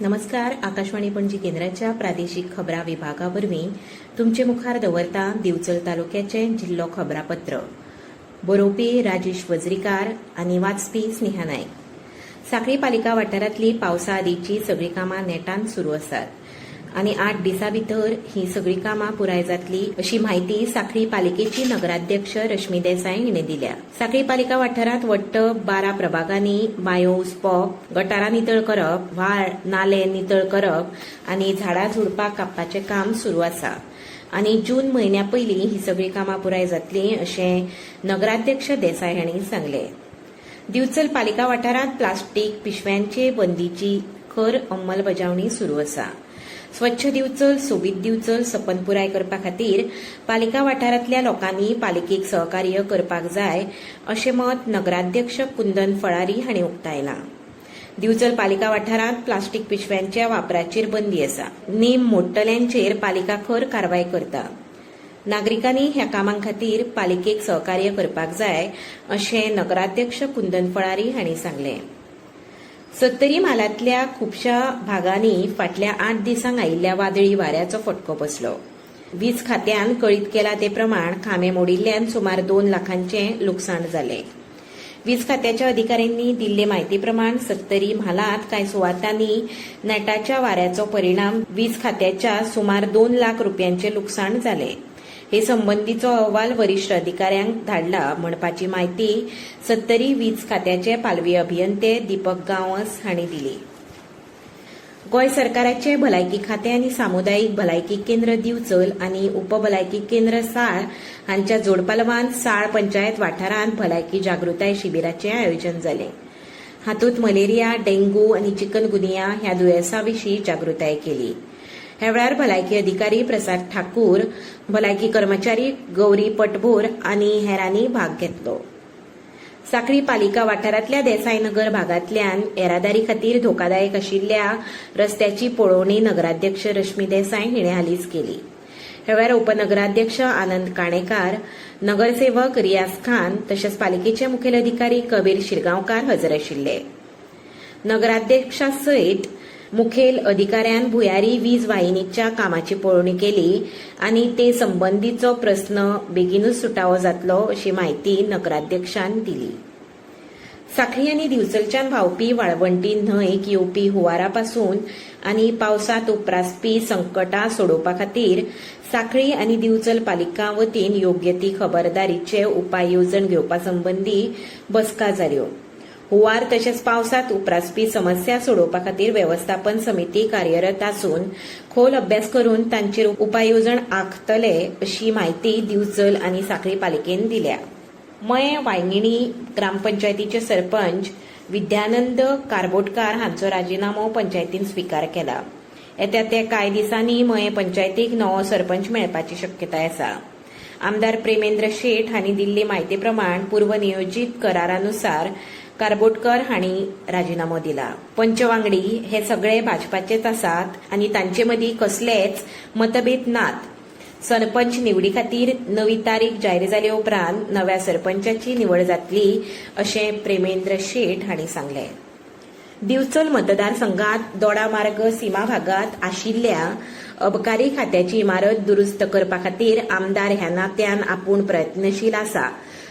नमस्कार. आकाशवाणी पणजी केंद्राच्या प्रादेशिक खबरां विभागावरवीं तुमचे मुखार दवरता दिवचल तालुक्याचे जिल्लो खबरापत्र. बरोवपी राजेश वजरीकार आनी वाचपी स्नेहा नायक. सांखळी पालिका वाठारांतली पावसा आदींची सगळीं कामां नेटान सुरू आसात आनी 8 दिसां भितर ही सगळीं कामां पुराय जातली अशी माहिती सांखळी पालिकेची नगराध्यक्ष रश्मी देसाई हिणें दिल्या. सांखळी पालिका वाठारांत वट्ट 12 प्रभागांनी बांयो उसपप, गटारां नितळ करप, व्हाळ नाले नितळ करप आनी झाडां झुडपां कापपाचें काम सुरू आसा आनी जून म्हयन्या पयलीं ही सगळीं कामां पुराय जातलीं अशें नगराध्यक्ष देसाई हांणी सांगलें. दिवचल पालिका वाठारांत प्लास्टीक पिशव्यांचे बंदीची खर अंमलबजावणी सुरू आसा. स्वच्छ दिवचल, सोबीत दिवचल सपन पुराय करपा खातीर पालिका वाठारांतल्या लोकांनी पालिकेक सहकार्य करपाक जाय अशें मत नगराध्यक्ष कुंदन फळारी हांणी उक्तायलां. दिवचल पालिका वाठारांत प्लास्टीक पिशव्यांच्या वापराचेर बंदी आसा. नेम मोडटल्यांचेर पालिका खर कारवाय करता. नागरिकांनी ह्या कामां खातीर पालिकेक सहकार्य करपाक जाय अशें नगराध्यक्ष कुंदन फळारी हांणी सांगलें. सत्तरी म्हालांतल्या खुबशा भागांनी फाटल्या 8 दिसांक आयिल्ल्या वादळी वाऱ्याचो फटको बसलो. वीज खात्यान कळीत केला ते प्रमाण खांबे मोडिल्ल्यान सुमार 2 लाखांचें लुकसाण जालें. वीज खात्याच्या अधिकाऱ्यांनी दिल्ले म्हायती प्रमाण सत्तरी म्हालांत कांय सुवातांनी नेटाच्या वाऱ्याचो परिणाम वीज खात्याच्या सुमार 2 लाख रुपयांचें लुकसाण जालें. हे संबंधीचो अहवाल वरिष्ठ अधिकाऱ्यांक धाडला म्हणपाची माहिती सत्तरी वीज खात्याचे पालवी अभियंते दीपक गांवस हांणी दिली. गोंय सरकाराचे भलायकी खातें आनी सामुदायिक भलायकी केंद्र दिवचल आनी उपभलायकी केंद्र साळ हांच्या जोडपालवान साळ पंचायत वाठारांत भलायकी जागृताय शिबिराचें आयोजन जालें. हातूंत मलेरिया, डेंग्यू आनी चिकनगुनिया ह्या दुयेंसां विशीं जागृताय केली. ह्या वेळार भलायकी अधिकारी प्रसाद ठाकूर, भलायकी कर्मचारी गौरी पटभोर आनी हेरांनी भाग घेतलो. सांखळी पालिका वाठारांतल्या देसाईनगर भागांतल्यान येरादारी खातीर धोकादायक आशिल्ल्या रस्त्याची पळोवणी नगराध्यक्ष रश्मी देसाई हिणें हालींच केली. ह्या वेळार उपनगराध्यक्ष आनंद काणेकार, नगरसेवक रियाज खान तशेंच पालिकेचे मुखेल अधिकारी कबीर शिरगांवकार हजर आशिल्ले. नगराध्यक्षा सयत मुखेल अधिकाऱ्यान भुयारी वीज वाहिनीच्या कामाची पळोवणी केली आनी ते संबंधीचो प्रस्न बेगीनूच सुटावो जातलो अशी माहिती नगराध्यक्षान दिली. सांखळी आनी दिवचलच्यान व्हांवपी वाळवंटी न्हंयक येवपी हुंवारा पासून आनी पावसांत उपरासपी संकटां सोडोवपा खातीर सांखळी आनी दिवचल पालिका वतीन योग्य ती खबरदारीचे उपाय येवजण घेवपा संबंधी बसका जाल्यो. हुंवार तशेंच पावसांत उपरासपी समस्या सोडोवपा खातीर वेवस्थापन समिती कार्यरत आसून खोल अभ्यास करून तांचेर उपाय येवजण आंखतले अशी माहिती दिवचल आनी सांखळी पालिकेन दिल्या. मये वांयगिणी ग्रामपंचायतीचे सरपंच विद्यानंद कारबोटकार हांचो राजिनामो पंचायतीन स्विकार केला. येत्या ते कांय दिसांनी मये पंचायतीक नवो सरपंच मेळपाची शक्यताय आसा. आमदार प्रेमेंद्र शेठ हांणी दिल्ली म्हायती प्रमाण पूर्वनियोजीत करारानुसार कारबोटकर हांणी राजिनामो दिला. पंचवांगडी हे सगळे भाजपाचेच आसात आनी तांचे मदीं कसलेच मतभेद नात. सरपंच निवडी खातीर नवी तारीख जाहीर जाले उपरांत नव्या सरपंचाची निवड जातली अशें प्रेमेंद्र शेठ हांणी सांगलें. दिवचल मतदारसंघात दोडामार्ग सीमा भागात आशिल्ल्या अबकारी खात्याची इमारत दुरुस्त करपा खातीर आमदार ह्या नात्यान आपूण प्रयत्नशील आसा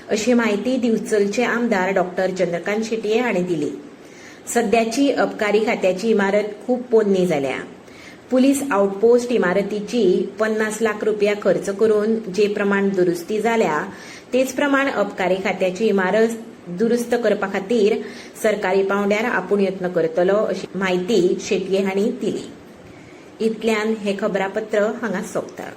अशी माहिती दिवचलचे आमदार डॉ. चंद्रकांत शेटये हांणी दिली. सद्याची अबकारी खात्याची इमारत खूप पोरणी जाल्या. पुलीस आउटपोस्ट इमारतीची 50 लाख रुपया खर्च करून जे प्रमाण दुरुस्ती जाल्या तेच प्रमाण अबकारी खात्याची इमारत दुरुस्त करपा खातीर सरकारी पावंड्यार आपूण यत्न करतलो अशी माहिती शेटये हांणी दिली. इतल्यान हे खबरापत्र हांगा सोंपता.